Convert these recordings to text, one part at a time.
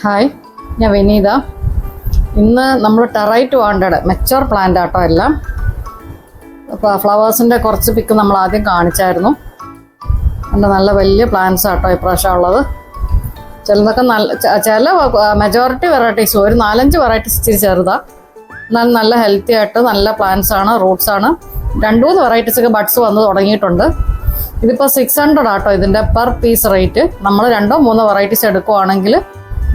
Hi, ഞാൻ വിനീത. ഇന്ന് നമ്മൾ ടെറൈറ്റ് വാണ്ടഡ് മെച്ചോർ പ്ലാന്റ് ആട്ടോ എല്ലാം. അപ്പോൾ ഫ്ലവേഴ്സിൻ്റെ കുറച്ച് പിക്ക് നമ്മൾ ആദ്യം കാണിച്ചായിരുന്നു. എൻ്റെ നല്ല വലിയ പ്ലാന്റ്സ് ആട്ടോ ഇപ്രാവശ്യം ഉള്ളത്. ചിലതൊക്കെ ചില മെജോറിറ്റി വെറൈറ്റീസ് ഒരു 4-5 വെറൈറ്റീസ് ഇച്ചിരി ചെറുതാണ്. എന്നാൽ നല്ല ഹെൽത്തി ആയിട്ട് നല്ല പ്ലാന്റ്സ് ആണ്, റൂട്ട്സ് ആണ്. 2-3 വെറൈറ്റീസൊക്കെ ബഡ്സ് വന്ന് തുടങ്ങിയിട്ടുണ്ട്. ഇതിപ്പോൾ 600 ആട്ടോ ഇതിൻ്റെ പെർ പീസ് റേറ്റ്. നമ്മൾ 2-3 വെറൈറ്റീസ് എടുക്കുവാണെങ്കിൽ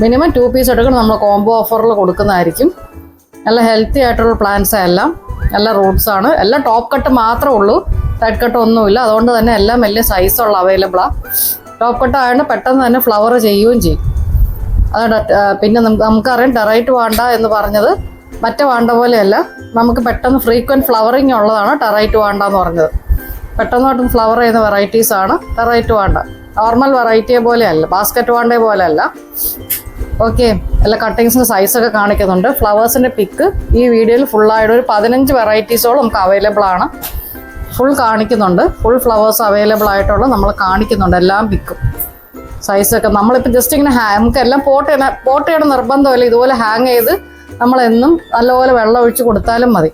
മിനിമം 2 പീസ് എടുക്കണം. നമ്മൾ കോംബോ ഓഫറിൽ കൊടുക്കുന്നതായിരിക്കും. നല്ല ഹെൽത്തി ആയിട്ടുള്ള പ്ലാന്റ്സ് എല്ലാം, നല്ല റൂട്ട്സ് ആണ്. എല്ലാം ടോപ്പ് കട്ട് മാത്രമേ ഉള്ളൂ, സൈഡ് കട്ട് ഒന്നുമില്ല. അതുകൊണ്ട് തന്നെ എല്ലാം വലിയ സൈസുള്ള അവൈലബിളാണ്. ടോപ്പ് കട്ട് ആയതുകൊണ്ട് പെട്ടെന്ന് തന്നെ ഫ്ലവർ ചെയ്യുകയും ചെയ്യും. അത് പിന്നെ നമുക്കറിയാം ടെറൈറ്റ് വാണ്ട എന്ന് പറഞ്ഞത് മറ്റേ വാണ്ട പോലെയല്ല, നമുക്ക് പെട്ടെന്ന് ഫ്രീക്വൻറ്റ് ഫ്ലവറിങ് ഉള്ളതാണ് ടെറൈറ്റ് വാണ്ട എന്ന് പറഞ്ഞത്. പെട്ടെന്ന് ഫ്ലവർ ചെയ്യുന്ന വെറൈറ്റീസാണ് ടെറൈറ്റ് വാണ്ട. നോർമൽ വെറൈറ്റിയെ പോലെയല്ല, ബാസ്ക്കറ്റ് വാണ്ടയെ പോലെയല്ല. ഓക്കെ, എല്ലാ കട്ടിങ്സിൻ്റെ സൈസൊക്കെ കാണിക്കുന്നുണ്ട്. ഫ്ലവേഴ്സിൻ്റെ പിക്ക് ഈ വീഡിയോയിൽ ഫുള്ളായിട്ട് ഒരു 15 വെറൈറ്റീസോളം നമുക്ക് അവൈലബിൾ ആണ്. ഫുൾ കാണിക്കുന്നുണ്ട്, ഫുൾ ഫ്ലവേഴ്സ് അവൈലബിൾ ആയിട്ടുള്ള നമ്മൾ കാണിക്കുന്നുണ്ട് എല്ലാം പിക്കും സൈസൊക്കെ. നമ്മളിപ്പോൾ ജസ്റ്റ് ഇങ്ങനെ നമുക്ക് എല്ലാം പോട്ട് ചെയ്യണം നിർബന്ധമില്ല. ഇതുപോലെ ഹാങ് ചെയ്ത് നമ്മളെന്നും നല്ലപോലെ വെള്ളം ഒഴിച്ച് കൊടുത്താലും മതി.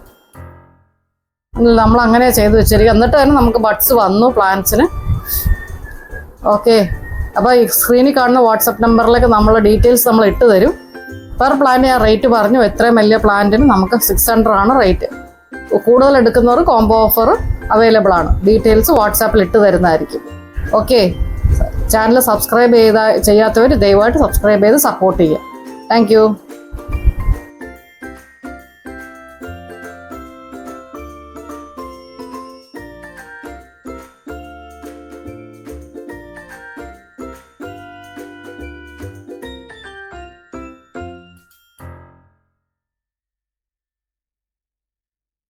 നമ്മൾ അങ്ങനെ ചെയ്ത് വെച്ചിരിക്കുക. എന്നിട്ട് തന്നെ നമുക്ക് ബഡ്സ് വന്നു പ്ലാന്റ്സിന്. ഓക്കെ, അപ്പോൾ ഈ സ്ക്രീനിൽ കാണുന്ന വാട്സപ്പ് നമ്പറിലേക്ക് നമ്മൾ ഡീറ്റെയിൽസ് നമ്മൾ ഇട്ട് തരും. പെർ പ്ലാന്റ് ഞാൻ റേറ്റ് പറഞ്ഞു. എത്രയും വലിയ പ്ലാന്റിന് നമുക്ക് 600 ആണ് റേറ്റ്. കൂടുതൽ എടുക്കുന്നവർ കോംബോ ഓഫർ അവൈലബിൾ ആണ്. ഡീറ്റെയിൽസ് വാട്സാപ്പിൽ ഇട്ട് തരുന്നതായിരിക്കും. ഓക്കെ, ചാനൽ സബ്സ്ക്രൈബ് ചെയ്യാത്തവർ ദയവായിട്ട് സബ്സ്ക്രൈബ് ചെയ്ത് സപ്പോർട്ട് ചെയ്യുക. താങ്ക്